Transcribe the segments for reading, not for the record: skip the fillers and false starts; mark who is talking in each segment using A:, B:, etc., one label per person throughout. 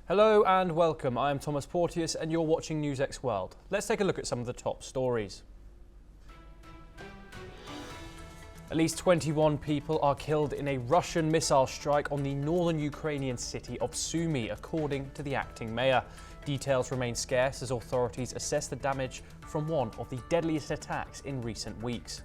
A: Hello and welcome. I am Thomas Porteous and you're watching NewsX World. Let's take a look at some of the top stories. At least 21 people are killed in a Russian missile strike on the northern Ukrainian city of Sumy, according to the acting mayor. Details remain scarce as authorities assess the damage from one of the deadliest attacks in recent weeks.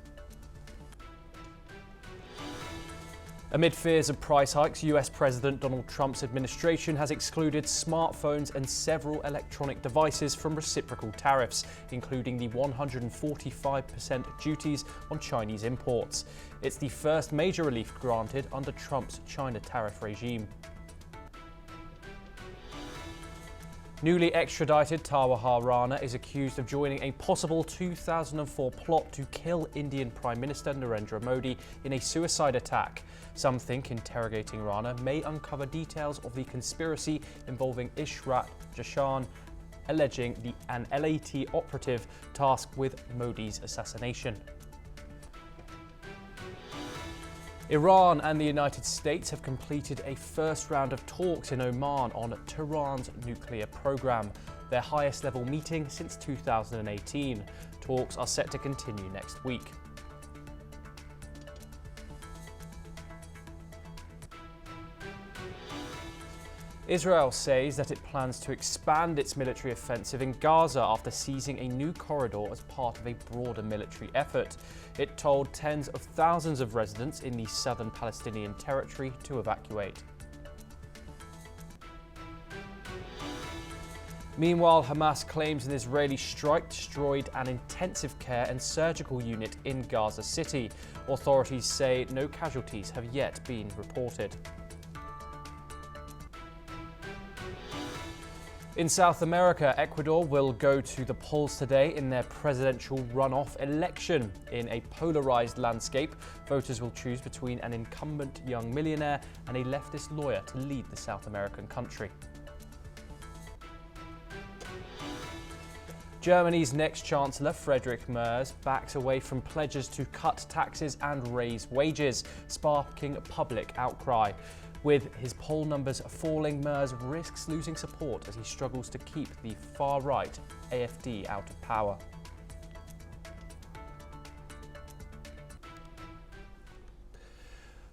A: Amid fears of price hikes, US President Donald Trump's administration has excluded smartphones and several electronic devices from reciprocal tariffs, including the 145% duties on Chinese imports. It's the first major relief granted under Trump's China tariff regime. Newly extradited Taha Rana is accused of joining a possible 2004 plot to kill Indian Prime Minister Narendra Modi in a suicide attack. Some think interrogating Rana may uncover details of the conspiracy involving Ishrat Jashan, alleging an LAT operative tasked with Modi's assassination. Iran and the United States have completed a first round of talks in Oman on Tehran's nuclear program, their highest level meeting since 2018. Talks are set to continue next week. Israel says that it plans to expand its military offensive in Gaza after seizing a new corridor as part of a broader military effort. It told tens of thousands of residents in the southern Palestinian territory to evacuate. Meanwhile, Hamas claims an Israeli strike destroyed an intensive care and surgical unit in Gaza City. Authorities say no casualties have yet been reported. In South America, Ecuador will go to the polls today in their presidential runoff election. In a polarized landscape, voters will choose between an incumbent young millionaire and a leftist lawyer to lead the South American country. Germany's next Chancellor, Friedrich Merz, backs away from pledges to cut taxes and raise wages, sparking public outcry. With his poll numbers falling, Merz risks losing support as he struggles to keep the far-right AfD out of power.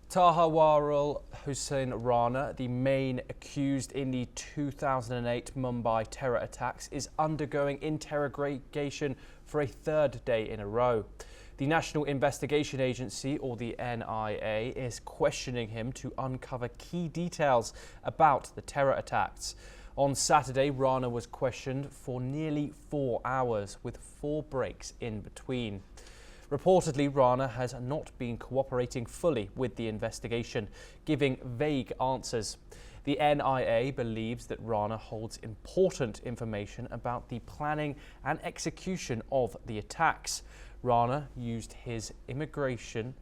A: Taha Hussein Rana, the main accused in the 2008 Mumbai terror attacks, is undergoing interrogation for a third day in a row. The National Investigation Agency, or the NIA, is questioning him to uncover key details about the terror attacks. On Saturday, Rana was questioned for nearly 4 hours, with 4 breaks in between. Reportedly, Rana has not been cooperating fully with the investigation, giving vague answers. The NIA believes that Rana holds important information about the planning and execution of the attacks. Rana used his immigration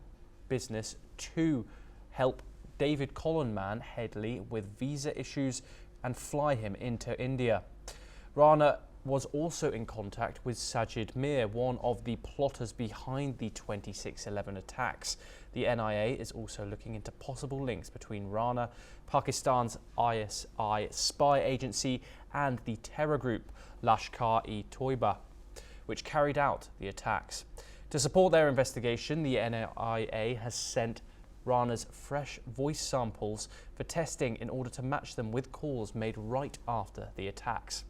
A: business to help David Colonman Headley with visa issues and fly him into India. Rana was also in contact with Sajid Mir, one of the plotters behind the 26/11 attacks. The NIA is also looking into possible links between Rana, Pakistan's ISI spy agency, and the terror group Lashkar-e-Toiba, which carried out the attacks. To support their investigation, the NIA has sent Rana's fresh voice samples for testing in order to match them with calls made right after the attacks.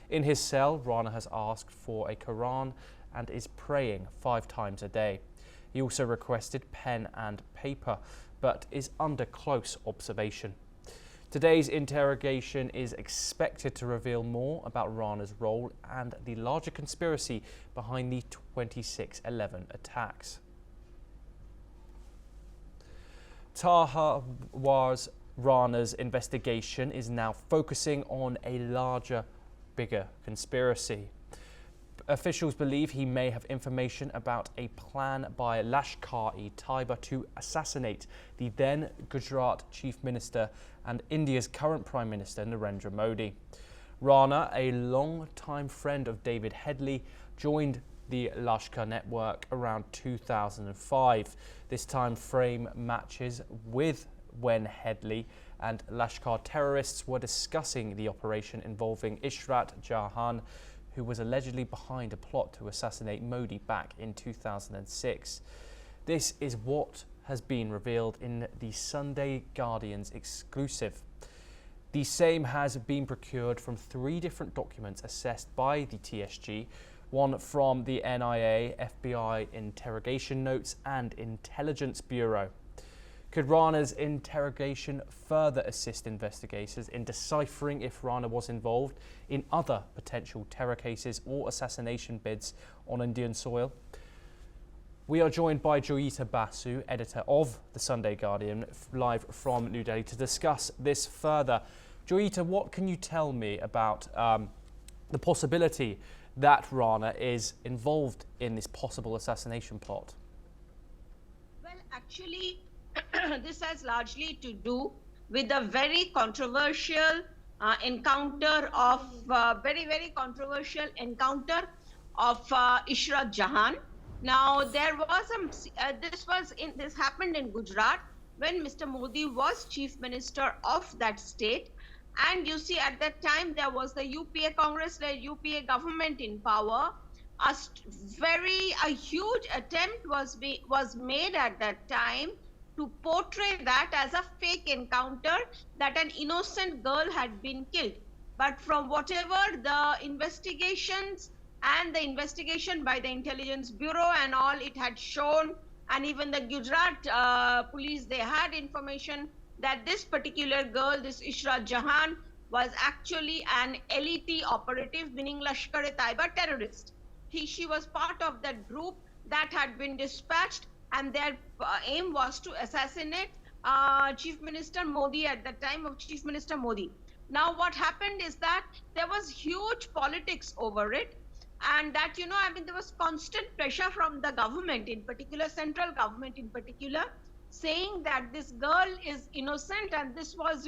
A: In his cell, Rana has asked for a Quran and is praying 5 times a day. He also requested pen and paper, but is under close observation. Today's interrogation is expected to reveal more about Rana's role and the larger conspiracy behind the 26/11 attacks. Taha Rana's investigation is now focusing on a larger, bigger conspiracy. Officials believe he may have information about a plan by Lashkar-e-Taiba to assassinate the then Gujarat Chief Minister and India's current Prime Minister Narendra Modi. Rana, a long-time friend of David Headley, joined the Lashkar network around 2005. This time frame matches with when Headley and Lashkar terrorists were discussing the operation involving Israel-Jahan, who was allegedly behind a plot to assassinate Modi back in 2006. This is what has been revealed in the Sunday Guardian's exclusive. The same has been procured from 3 different documents assessed by the TSG, one from the NIA, FBI interrogation notes and Intelligence Bureau. Could Rana's interrogation further assist investigators in deciphering if Rana was involved in other potential terror cases or assassination bids on Indian soil? We are joined by Joyita Basu, editor of the Sunday Guardian, live from New Delhi to discuss this further. Joyita, what can you tell me about the possibility that Rana is involved in this possible assassination plot?
B: Well, actually, this has largely to do with a very controversial encounter of Ishrat Jahan. Now, there was this happened in Gujarat when Mr. Modi was chief minister of that state. And you see, at that time, there was the UPA Congress, the UPA government in power. A huge attempt was made at that time to portray that as a fake encounter, that an innocent girl had been killed. But from whatever the investigations and the investigation by the Intelligence Bureau and all, it had shown, and even the Gujarat police, they had information that this particular girl, this Ishrat Jahan, was actually an LET operative, meaning Lashkar-e-Taiba terrorist. She was part of that group that had been dispatched, and their aim was to assassinate Chief Minister Modi at the time of Chief Minister Modi. Now, what happened is that there was huge politics over it, and that, there was constant pressure from the government, in particular, central government in particular, saying that this girl is innocent, and this was,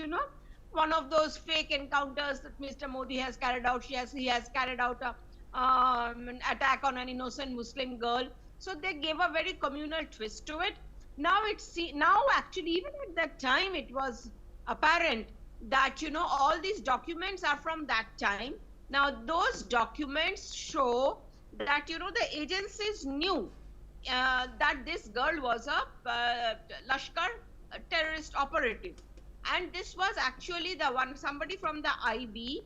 B: one of those fake encounters that Mr. Modi has carried out. He has carried out an attack on an innocent Muslim girl. So they gave a very communal twist to it. Now actually, even at that time, it was apparent that, all these documents are from that time. Now, those documents show that, the agencies knew that this girl was a Lashkar terrorist operative. And this was actually the one, somebody from the IB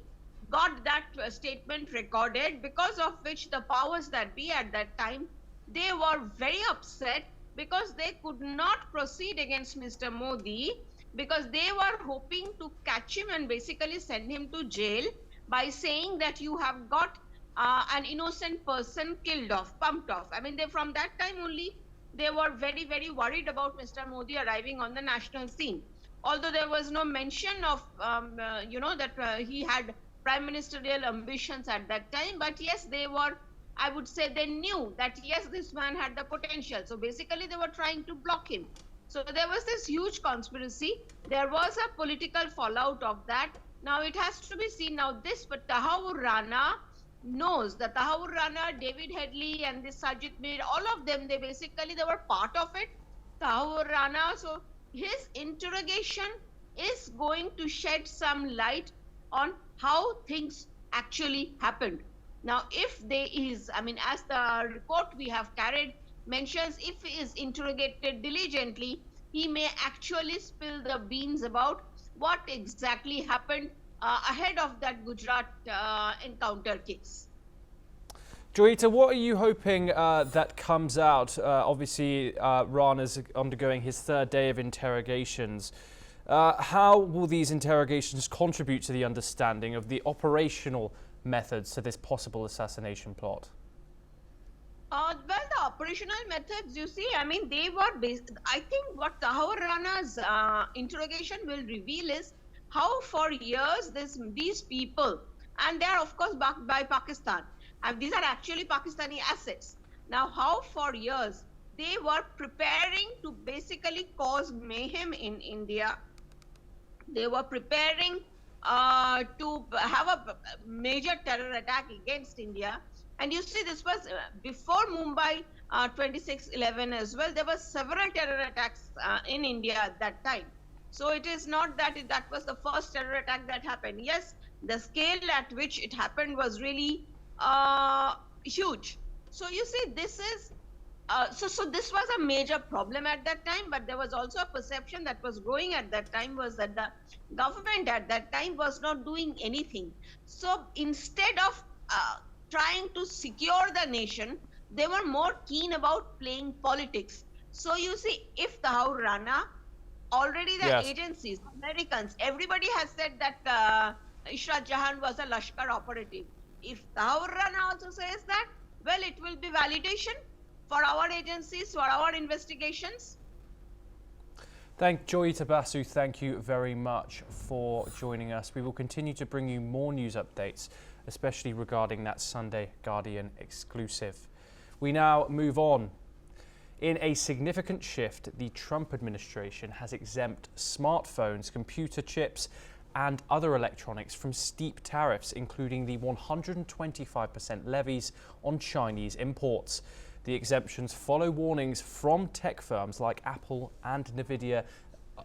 B: got that statement recorded, because of which the powers that be at that time, they were very upset because they could not proceed against Mr. Modi, because they were hoping to catch him and basically send him to jail by saying that you have got an innocent person killed off, pumped off. From that time only, they were very, very worried about Mr. Modi arriving on the national scene. Although there was no mention of, that he had prime ministerial ambitions at that time. But yes, they were, I would say, they knew that, yes, this man had the potential. So basically, they were trying to block him. So there was this huge conspiracy. There was a political fallout of that. Now, it has to be seen. Now, but Tahaur Rana knows that Tahaur Rana, David Headley, and this Sajid Mir, all of them, they were part of it. Tahaur Rana, so his interrogation is going to shed some light on how things actually happened. Now, if there is, as the report we have carried mentions, if he is interrogated diligently, he may actually spill the beans about what exactly happened ahead of that Gujarat encounter case.
A: Joyita, what are you hoping that comes out? Obviously, Rana's undergoing his 3rd day of interrogations. How will these interrogations contribute to the understanding of the operational methods to this possible assassination plot?
B: Well, the operational methods, you see, they were based. I think what Tahaur Rana's interrogation will reveal is how for years these people, and they are of course backed by Pakistan, and these are actually Pakistani assets. Now, how for years they were preparing to basically cause mayhem in India. They were preparing to have a major terror attack against India. And you see, this was before Mumbai 26/11 as well. There were several terror attacks in India at that time. So it is not that that was the first terror attack that happened. Yes, the scale at which it happened was really huge. So you see, this is so this was a major problem at that time, but there was also a perception that was growing at that time was that the government at that time was not doing anything. So instead of trying to secure the nation, they were more keen about playing politics. So you see, if the Rana, already the
A: Yes.
B: agencies, Americans, everybody has said that Ishrat Jahan was a Lashkar operative. If Taur Rana also says that, well, it will be validation for our agencies, for our investigations.
A: Joyita Basu, thank you very much for joining us. We will continue to bring you more news updates, especially regarding that Sunday Guardian exclusive. We now move on. In a significant shift, the Trump administration has exempt smartphones, computer chips, and other electronics from steep tariffs, including the 125% levies on Chinese imports. The exemptions follow warnings from tech firms like Apple and Nvidia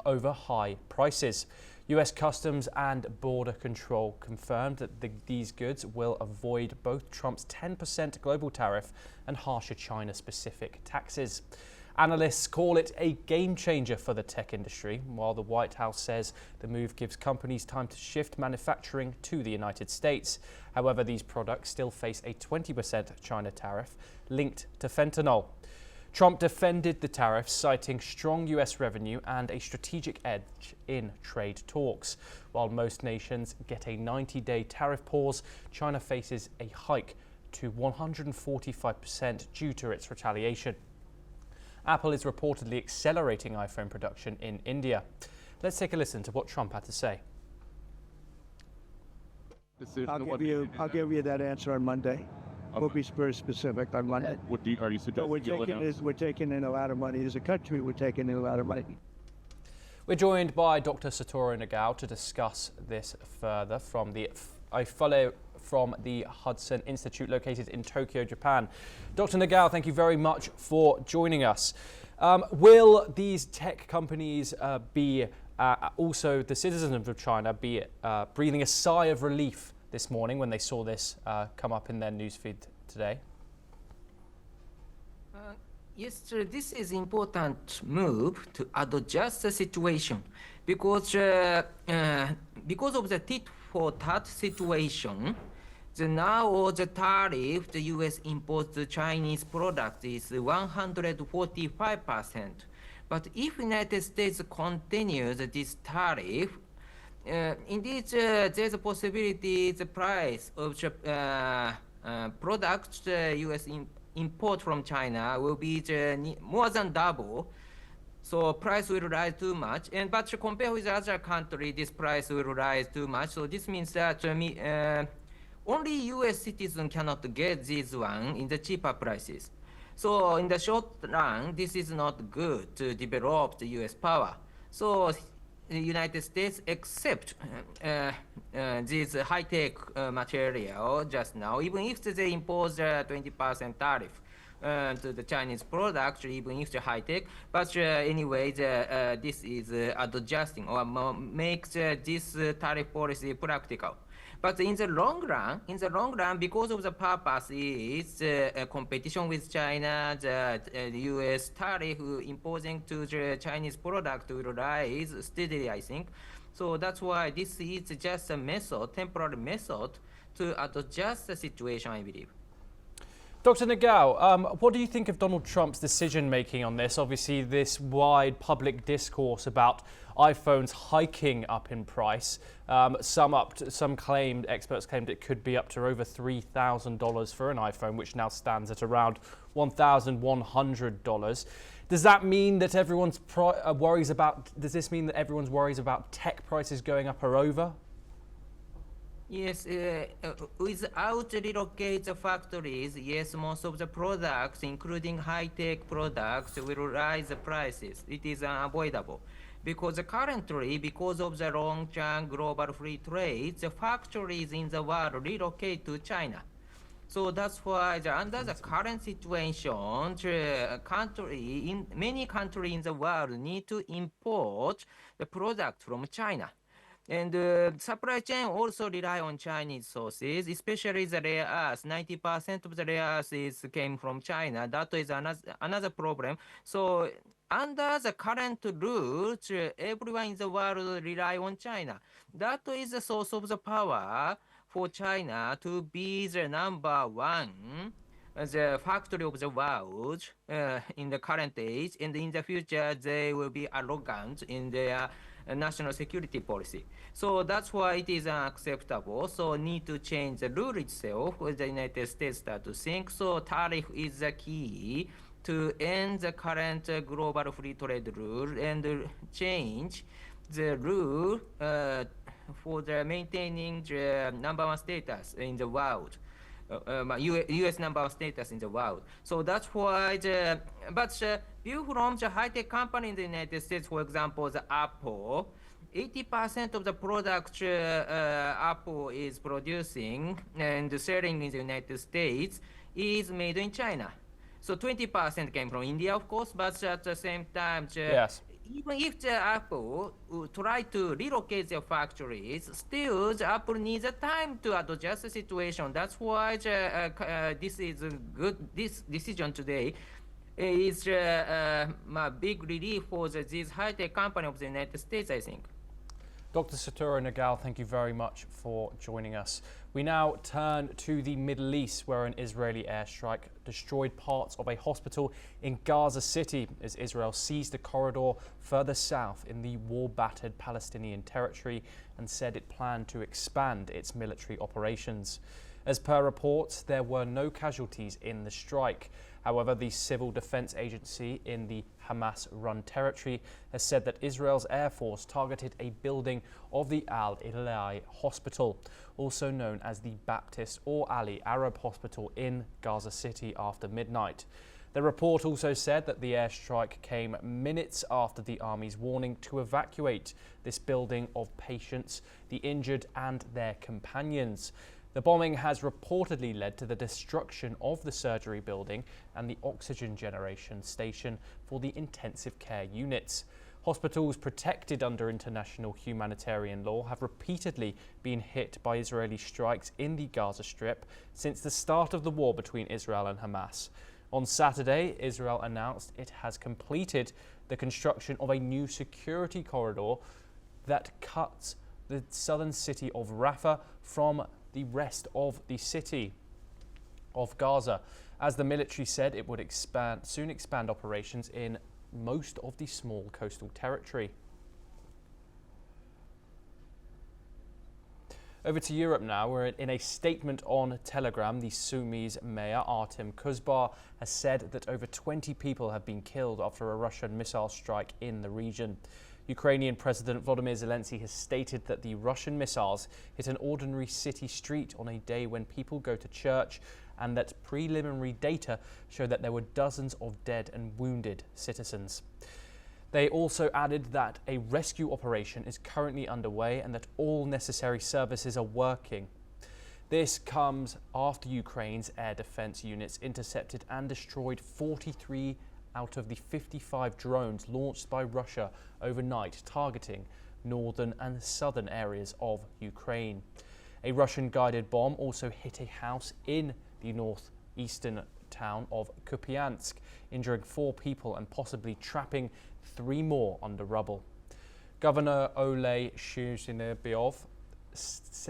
A: over high prices. US Customs and Border Control confirmed that these goods will avoid both Trump's 10% global tariff and harsher China-specific taxes. Analysts call it a game changer for the tech industry, while the White House says the move gives companies time to shift manufacturing to the United States. However, these products still face a 20% China tariff linked to fentanyl. Trump defended the tariffs, citing strong US revenue and a strategic edge in trade talks. While most nations get a 90-day tariff pause, China faces a hike to 145% due to its retaliation. Apple is reportedly accelerating iPhone production in India. Let's take a listen to what Trump had to say.
C: I'll give you that answer on Monday. We'll be very specific on Monday.
D: What are you suggesting?
C: We're taking in a lot of money. As a country, we're taking in a lot of money.
A: We're joined by Dr. Satoru Nagao to discuss this further from a fellow from the Hudson Institute located in Tokyo, Japan. Dr. Nagao, thank you very much for joining us. Will these tech companies be also the citizens of China be breathing a sigh of relief this morning when they saw this come up in their newsfeed today?
E: Yes, sir, this is important move to adjust the situation because of the tit for tat situation. Now the tariff the U.S. imports the Chinese product is 145%. But if United States continues this tariff, indeed, there's a possibility the price of the products the U.S. import from China will be more than double. So price will rise too much. But compared with other country, this price will rise too much. So this means that only U.S. citizens cannot get this one in the cheaper prices. So in the short run, this is not good to develop the U.S. power. So the United States accept this high-tech material just now, even if they impose a 20% tariff to the Chinese product, even if it's high-tech. But anyway, this is adjusting or makes this tariff policy practical. But in the long run, because of the purpose is competition with China, the U.S. tariff imposing to the Chinese product will rise steadily, I think. So that's why this is just a method, temporary method, to adjust the situation, I believe.
A: Dr. Nagao, what do you think of Donald Trump's decision-making on this? Obviously, this wide public discourse about iPhones hiking up in price. Experts claimed it could be up to over $3,000 for an iPhone, which now stands at around $1,100. Does that mean that everyone's worries about tech prices going up are over?
E: Yes, without relocate the factories, yes, most of the products, including high-tech products, will rise the prices. It is unavoidable. Because currently, because of the long-term global free trade, the factories in the world relocate to China. So that's why under the current situation, many countries in the world need to import the product from China. And supply chain also rely on Chinese sources, especially the rare earths. 90% of the rare earths came from China. That is another problem. So under the current rules, everyone in the world rely on China. That is the source of the power for China to be the number one, the factory of the world in the current age, and in the future they will be arrogant in their national security policy. So that's why it is unacceptable. So need to change the rule itself. The United States start to think. So tariff is the key to end the current global free trade rule and change the rule for the maintaining the number one status in the world. U.S. number one status in the world. So that's why view from the high-tech company in the United States, for example, the Apple, 80% of the product Apple is producing and selling in the United States is made in China. So 20% came from India, of course, but at the same time,
A: Yes.
E: even if the Apple would try to relocate their factories, still the Apple needs a time to adjust the situation. That's why this is a good decision today. Is a big relief for these high-tech companies of the United States, I think.
A: Dr. Satoru Nagao, thank you very much for joining us. We now turn to the Middle East, where an Israeli airstrike destroyed parts of a hospital in Gaza City as Israel seized a corridor further south in the war-battered Palestinian territory and said it planned to expand its military operations. As per reports, there were no casualties in the strike. However, the Civil Defense Agency in the Hamas-run territory has said that Israel's Air Force targeted a building of the Al-Ilai Hospital, also known as the Baptist or Ali Arab Hospital in Gaza City after midnight. The report also said that the airstrike came minutes after the army's warning to evacuate this building of patients, the injured and their companions. The bombing has reportedly led to the destruction of the surgery building and the oxygen generation station for the intensive care units. Hospitals protected under international humanitarian law have repeatedly been hit by Israeli strikes in the Gaza Strip since the start of the war between Israel and Hamas. On Saturday, Israel announced it has completed the construction of a new security corridor that cuts the southern city of Rafah from the rest of the city of Gaza. As the military said, it would soon expand operations in most of the small coastal territory. Over to Europe now, where in a statement on Telegram, the Sumi's mayor, Artem Kuzbar, has said that over 20 people have been killed after a Russian missile strike in the region. Ukrainian President Volodymyr Zelensky has stated that the Russian missiles hit an ordinary city street on a day when people go to church, and that preliminary data show that there were dozens of dead and wounded citizens. They also added that a rescue operation is currently underway and that all necessary services are working. This comes after Ukraine's air defense units intercepted and destroyed 43 out of the 55 drones launched by Russia overnight, targeting northern and southern areas of Ukraine. A Russian-guided bomb also hit a house in the northeastern town of Kupiansk, injuring 4 people and possibly trapping 3 more under rubble. Governor Oleh Shuzhnibyov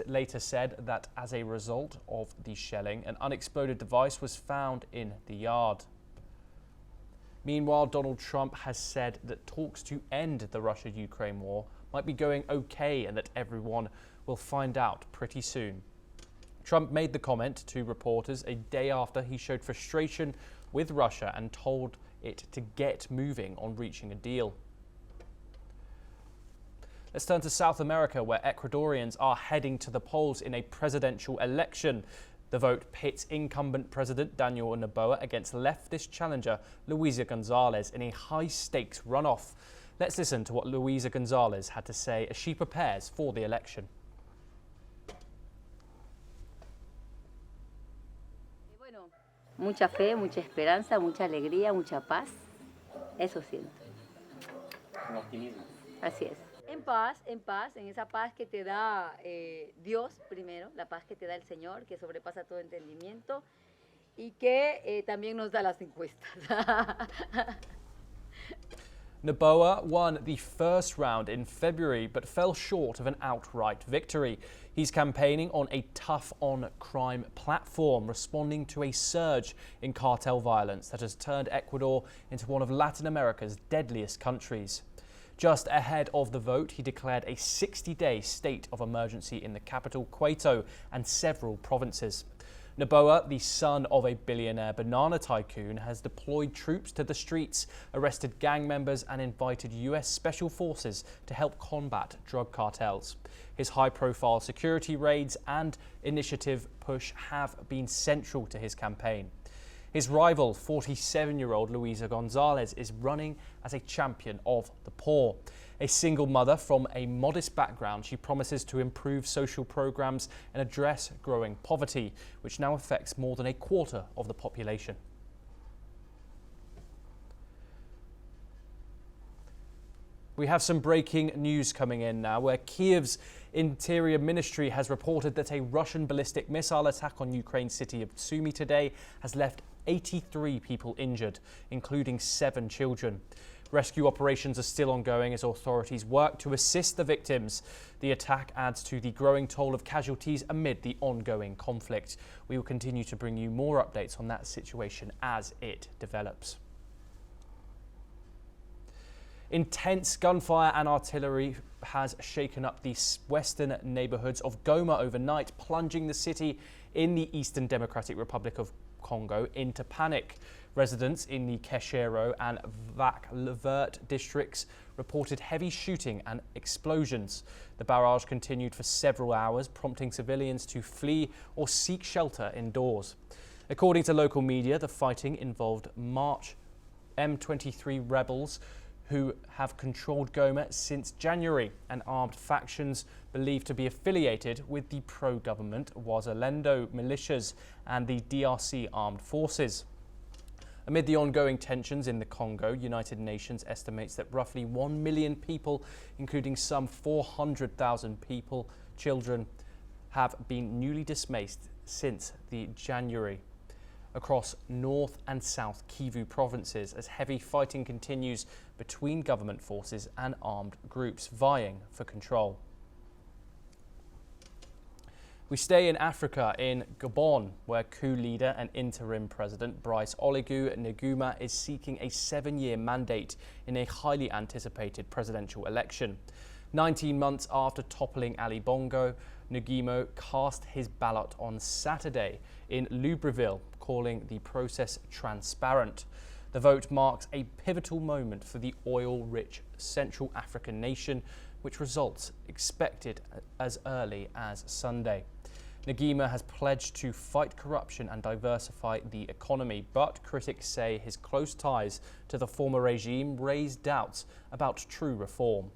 A: later said that as a result of the shelling, an unexploded device was found in the yard. Meanwhile, Donald Trump has said that talks to end the Russia-Ukraine war might be going okay and that everyone will find out pretty soon. Trump made the comment to reporters a day after he showed frustration with Russia and told it to get moving on reaching a deal. Let's turn to South America, where Ecuadorians are heading to the polls in a presidential election. The vote pits incumbent President Daniel Noboa against leftist challenger Luisa González in a high-stakes runoff. Let's listen to what Luisa González had to say as she prepares for the election.
D: mucha fe, mucha esperanza, mucha alegría, mucha paz. Eso siento.
F: Un optimismo.
D: Así es. En esa paz que te da Dios primero, la paz que te da el Señor, que sobrepasa todo entendimiento y que también nos da las encuestas.
A: Noboa won the first round in February but fell short of an outright victory. He's campaigning on a tough-on-crime platform, responding to a surge in cartel violence that has turned Ecuador into one of Latin America's deadliest countries. Just ahead of the vote, he declared a 60-day state of emergency in the capital, Quito, and several provinces. Noboa, the son of a billionaire banana tycoon, has deployed troops to the streets, arrested gang members and invited US special forces to help combat drug cartels. His high-profile security raids and initiative push have been central to his campaign. His rival, 47-year-old Luisa Gonzalez, is running as a champion of the poor. A single mother from a modest background, she promises to improve social programs and address growing poverty, which now affects more than a quarter of the population. We have some breaking news coming in now, where Kiev's Interior Ministry has reported that a Russian ballistic missile attack on Ukraine's city of Sumy today has left 83 people injured, including 7 children. Rescue operations are still ongoing as authorities work to assist the victims. The attack adds to the growing toll of casualties amid the ongoing conflict. We will continue to bring you more updates on that situation as it develops. Intense gunfire and artillery has shaken up the western neighborhoods of Goma overnight, plunging the city in the Eastern Democratic Republic of Congo into panic. Residents in the Keshero and Vac-Levert districts reported heavy shooting and explosions. The barrage continued for several hours, prompting civilians to flee or seek shelter indoors. According to local media, the fighting involved March M23 rebels who have controlled Goma since January, and armed factions believed to be affiliated with the pro-government Wazalendo militias and the DRC armed forces. Amid the ongoing tensions in the Congo, United Nations estimates that roughly 1 million people, including some 400,000 children, have been newly displaced since the January across North and South Kivu provinces as heavy fighting continues between government forces and armed groups vying for control. We stay in Africa, in Gabon, where coup leader and interim president Brice Oligui Nguema is seeking a 7-year mandate in a highly anticipated presidential election. 19 months after toppling Ali Bongo, Nguema cast his ballot on Saturday in Libreville, calling the process transparent. The vote marks a pivotal moment for the oil-rich Central African nation, which results expected as early as Sunday. Nguema has pledged to fight corruption and diversify the economy, but critics say his close ties to the former regime raise doubts about true reform.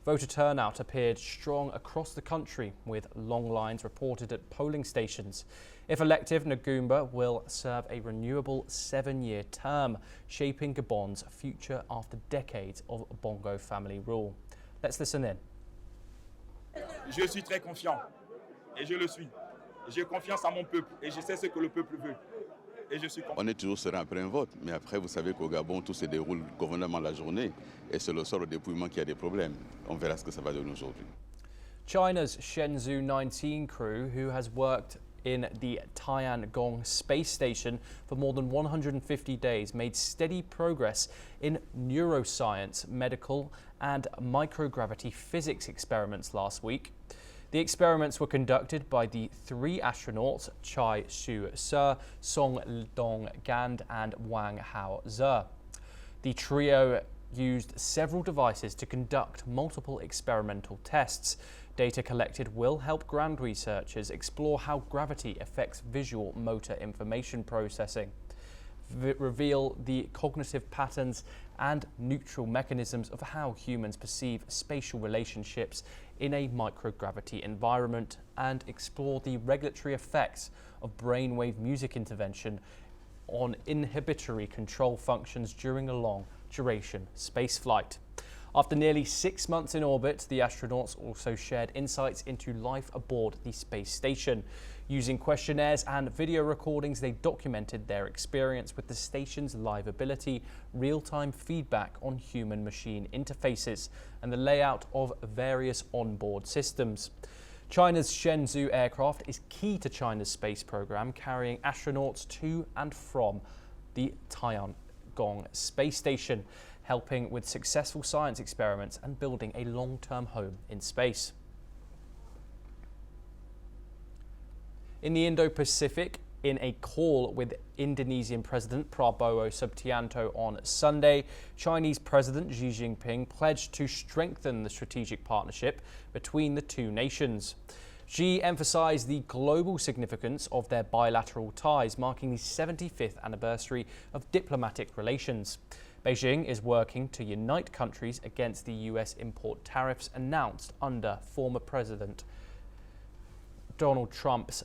A: Voter turnout appeared strong across the country, with long lines reported at polling stations. If elected, Nguema will serve a renewable 7-year term, shaping Gabon's future after decades of Bongo family rule. Let's listen in.
G: Je suis très confiant, et je le suis. J'ai confiance à mon peuple, et je sais ce que le peuple veut. Et je suis confiant.
H: On est toujours serein après un vote, mais après, vous savez qu'au Gabon, tout se déroule convenablement la journée, et c'est le sort au dépouillement qui a des problèmes. On verra ce que ça va donner aujourd'hui.
A: China's Shenzhou 19 crew, who has worked in the Tiangong space station for more than 150 days, made steady progress in neuroscience, medical and microgravity physics experiments last week. The experiments were conducted by the 3 astronauts Chai Su-se, Song Dong-gand and Wang Hao-ze. The trio used several devices to conduct multiple experimental tests. Data collected will help ground researchers explore how gravity affects visual motor information processing, reveal the cognitive patterns and neutral mechanisms of how humans perceive spatial relationships in a microgravity environment, and explore the regulatory effects of brainwave music intervention on inhibitory control functions during a long-duration spaceflight. After nearly 6 months in orbit, the astronauts also shared insights into life aboard the space station. Using questionnaires and video recordings, they documented their experience with the station's livability, real-time feedback on human-machine interfaces, and the layout of various onboard systems. China's Shenzhou aircraft is key to China's space program, carrying astronauts to and from the Tiangong space station, helping with successful science experiments and building a long-term home in space. In the Indo-Pacific, in a call with Indonesian President Prabowo Subianto on Sunday, Chinese President Xi Jinping pledged to strengthen the strategic partnership between the two nations. Xi emphasized the global significance of their bilateral ties, marking the 75th anniversary of diplomatic relations. Beijing is working to unite countries against the US import tariffs announced under former President Donald Trump's.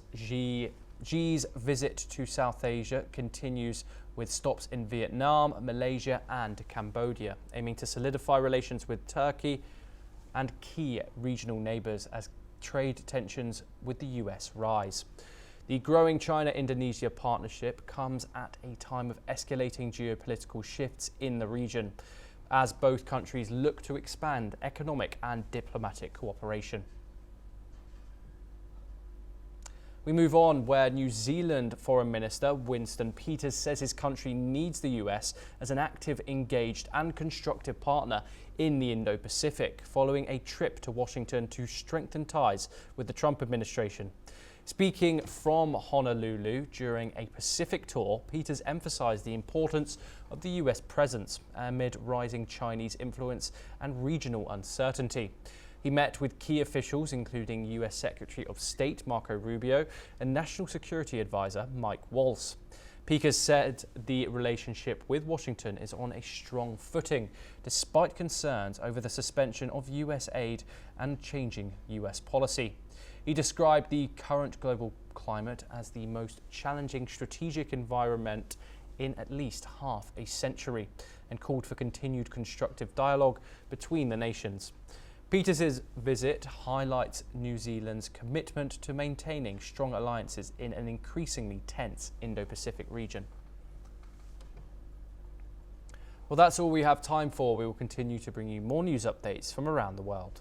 A: Xi's visit to South Asia continues with stops in Vietnam, Malaysia and Cambodia, aiming to solidify relations with Turkey and key regional neighbors as trade tensions with the US rise. The growing China-Indonesia partnership comes at a time of escalating geopolitical shifts in the region, as both countries look to expand economic and diplomatic cooperation. We move on, where New Zealand Foreign Minister Winston Peters says his country needs the US as an active, engaged and constructive partner in the Indo-Pacific, following a trip to Washington to strengthen ties with the Trump administration. Speaking from Honolulu during a Pacific tour, Peters emphasized the importance of the US presence amid rising Chinese influence and regional uncertainty. He met with key officials, including US Secretary of State Marco Rubio and National Security Advisor Mike Waltz. Peters said the relationship with Washington is on a strong footing, despite concerns over the suspension of US aid and changing US policy. He described the current global climate as the most challenging strategic environment in at least half a century and called for continued constructive dialogue between the nations. Peters' visit highlights New Zealand's commitment to maintaining strong alliances in an increasingly tense Indo-Pacific region. Well, that's all we have time for. We will continue to bring you more news updates from around the world.